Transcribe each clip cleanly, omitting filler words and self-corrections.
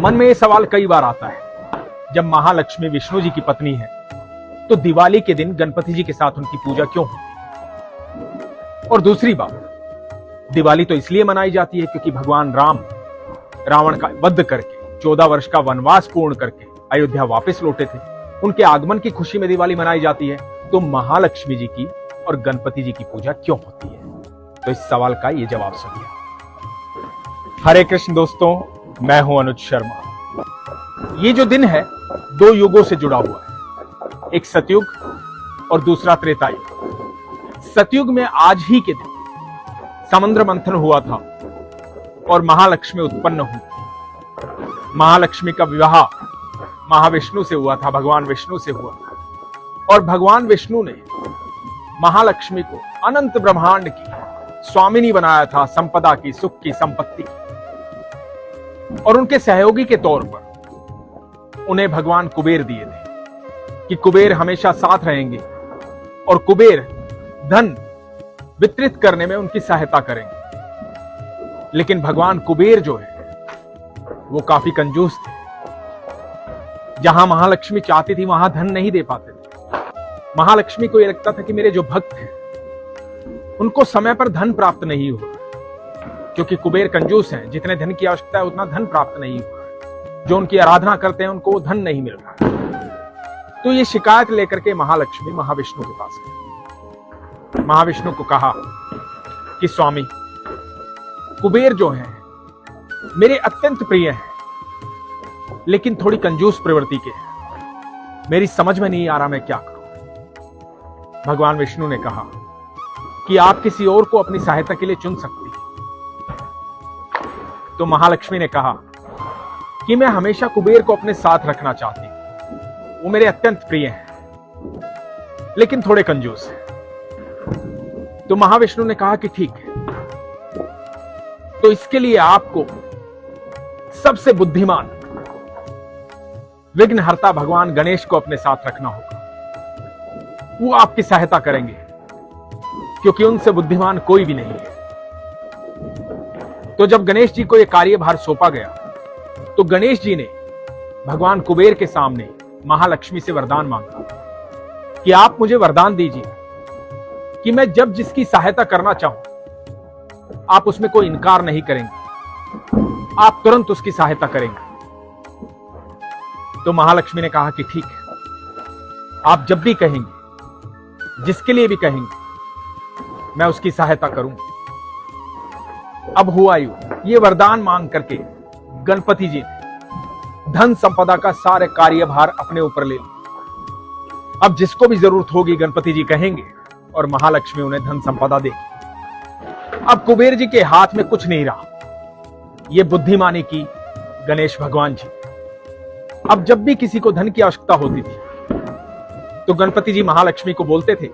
मन में यह सवाल कई बार आता है, जब महालक्ष्मी विष्णु जी की पत्नी है तो दिवाली के दिन गणपति जी के साथ उनकी पूजा क्यों होती? और दूसरी बात, दिवाली तो इसलिए मनाई जाती है क्योंकि भगवान राम रावण का वध करके 14 वर्ष का वनवास पूर्ण करके अयोध्या वापस लौटे थे। उनके आगमन की खुशी में दिवाली मनाई जाती है। तो महालक्ष्मी जी की और गणपति जी की पूजा क्यों होती है? तो इस सवाल का ये जवाब सुनिए। हरे कृष्ण दोस्तों, मैं हूं अनुज शर्मा। ये जो दिन है 2 युगों से जुड़ा हुआ है, एक सतयुग और दूसरा त्रेता युग। सतयुग में आज ही के दिन समुद्र मंथन हुआ था और महालक्ष्मी उत्पन्न हुई। महालक्ष्मी का विवाह महाविष्णु से हुआ था, भगवान विष्णु से हुआ था। और भगवान विष्णु ने महालक्ष्मी को अनंत ब्रह्मांड की स्वामिनी बनाया था, संपदा की, सुख की, संपत्ति की। और उनके सहयोगी के तौर पर उन्हें भगवान कुबेर दिए थे कि कुबेर हमेशा साथ रहेंगे और कुबेर धन वितरित करने में उनकी सहायता करेंगे। लेकिन भगवान कुबेर जो है वो काफी कंजूस थे। जहां महालक्ष्मी चाहती थी वहां धन नहीं दे पाते थे। महालक्ष्मी को यह लगता था कि मेरे जो भक्त हैं उनको समय पर धन प्राप्त नहीं हो रहा, क्योंकि कुबेर कंजूस हैं। जितने धन की आवश्यकता है उतना धन प्राप्त नहीं हो रहा। जो उनकी आराधना करते हैं उनको वो धन नहीं मिल रहा। तो ये शिकायत लेकर के महालक्ष्मी महाविष्णु के पास गई। महाविष्णु को कहा कि स्वामी, कुबेर जो हैं मेरे अत्यंत प्रिय हैं, लेकिन थोड़ी कंजूस प्रवृत्ति के हैं। मेरी समझ में नहीं आ रहा मैं क्या करूं। भगवान विष्णु ने कहा कि आप किसी और को अपनी सहायता के लिए चुन सकती हैं। तो महालक्ष्मी ने कहा कि मैं हमेशा कुबेर को अपने साथ रखना चाहती हूं। वो मेरे अत्यंत प्रिय हैं, लेकिन थोड़े कंजूस हैं। तो महाविष्णु ने कहा कि ठीक है, तो इसके लिए आपको सबसे बुद्धिमान विघ्नहर्ता भगवान गणेश को अपने साथ रखना होगा। वो आपकी सहायता करेंगे, क्योंकि उनसे बुद्धिमान कोई भी नहीं है। तो जब गणेश जी को यह कार्यभार सौंपा गया तो गणेश जी ने भगवान कुबेर के सामने महालक्ष्मी से वरदान मांगा कि आप मुझे वरदान दीजिए कि मैं जब जिसकी सहायता करना चाहूं आप उसमें कोई इनकार नहीं करेंगे, आप तुरंत उसकी सहायता करेंगे। तो महालक्ष्मी ने कहा कि ठीक है, आप जब भी कहेंगे, जिसके लिए भी कहेंगे, मैं उसकी सहायता करूंगा। अब हुआ यूं, ये वरदान मांग करके गणपति जी ने धन संपदा का सारे कार्यभार अपने ऊपर ले लिया। अब जिसको भी जरूरत होगी गणपति जी कहेंगे और महालक्ष्मी उन्हें धन संपदा देगी। अब कुबेर जी के हाथ में कुछ नहीं रहा। ये बुद्धिमानी की गणेश भगवान जी। अब जब भी किसी को धन की आवश्यकता होती थी तो गणपति जी महालक्ष्मी को बोलते थे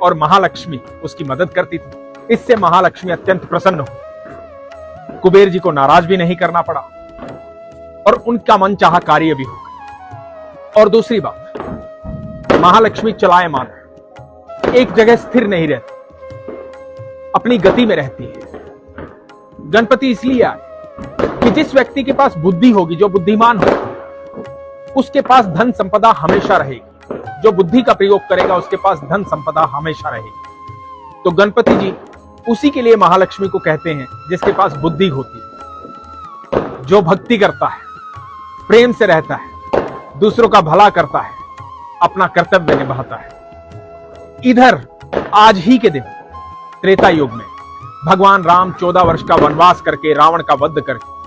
और महालक्ष्मी उसकी मदद करती थी। इससे महालक्ष्मी अत्यंत प्रसन्न हुई। कुबेर जी को नाराज भी नहीं करना पड़ा और उनका मन चाहा कार्य भी हो गया। और दूसरी बात, महालक्ष्मी चलायमान है, एक जगह स्थिर नहीं रहती, अपनी गति में रहती है। गणपति इसलिए आए कि जिस व्यक्ति के पास बुद्धि होगी, जो बुद्धिमान होगा, उसके पास धन संपदा हमेशा रहेगी। जो बुद्धि का प्रयोग करेगा उसके पास धन संपदा हमेशा रहेगी। तो गणपति जी उसी के लिए महालक्ष्मी को कहते हैं जिसके पास बुद्धि होती है, जो भक्ति करता है, प्रेम से रहता है, दूसरों का भला करता है, अपना कर्तव्य निभाता है। इधर आज ही के दिन त्रेता युग में भगवान राम 14 वर्ष का वनवास करके, रावण का वध करके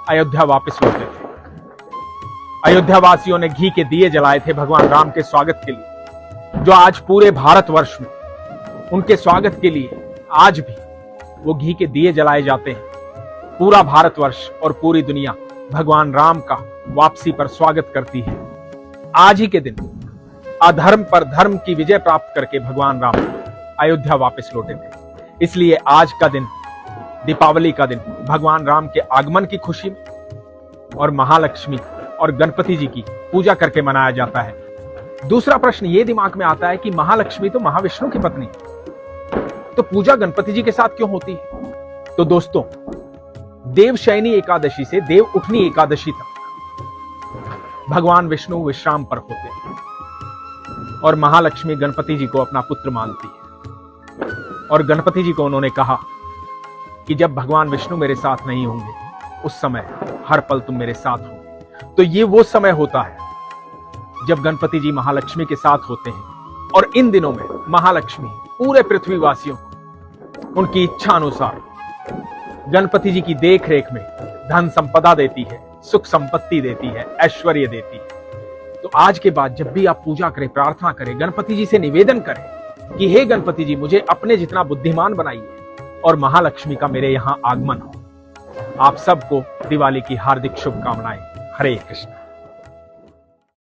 अयोध्या वापस लौटे थे। अयोध्या वासियों ने घी के दिए जलाए थे भगवान राम के स्वागत के लिए, जो आज पूरे भारतवर्ष में उनके स्वागत के लिए आज भी वो घी के दिए जलाए जाते हैं। पूरा भारतवर्ष और पूरी दुनिया भगवान राम का वापसी पर स्वागत करती है। आज ही के दिन अधर्म पर धर्म की विजय प्राप्त करके भगवान राम अयोध्या वापस लौटे थे। इसलिए आज का दिन, दीपावली का दिन, भगवान राम के आगमन की खुशी में और महालक्ष्मी और गणपति जी की पूजा करके मनाया जाता है। दूसरा प्रश्न ये दिमाग में आता है कि महालक्ष्मी तो महाविष्णु की पत्नी है, तो पूजा गणपति जी के साथ क्यों होती है? तो दोस्तों, देवशयनी एकादशी से देव उठनी एकादशी तक भगवान विष्णु विश्राम पर होते हैं और महालक्ष्मी गणपति जी को अपना पुत्र मानती है। और गणपति जी को उन्होंने कहा कि जब भगवान विष्णु मेरे साथ नहीं होंगे उस समय हर पल तुम मेरे साथ हो। तो ये वो समय होता है जब गणपति जी महालक्ष्मी के साथ होते हैं और इन दिनों में महालक्ष्मी पूरे पृथ्वीवासियों को उनकी इच्छा अनुसार गणपति जी की देख रेख में धन संपदा देती है, सुख संपत्ति देती है, ऐश्वर्य देती है। तो आज के बाद जब भी आप पूजा करें, प्रार्थना करें, गणपति जी से निवेदन करें कि हे गणपति जी मुझे अपने जितना बुद्धिमान बनाइए और महालक्ष्मी का मेरे यहां आगमन हो। आप सबको दिवाली की हार्दिक शुभकामनाएं। हरे कृष्ण।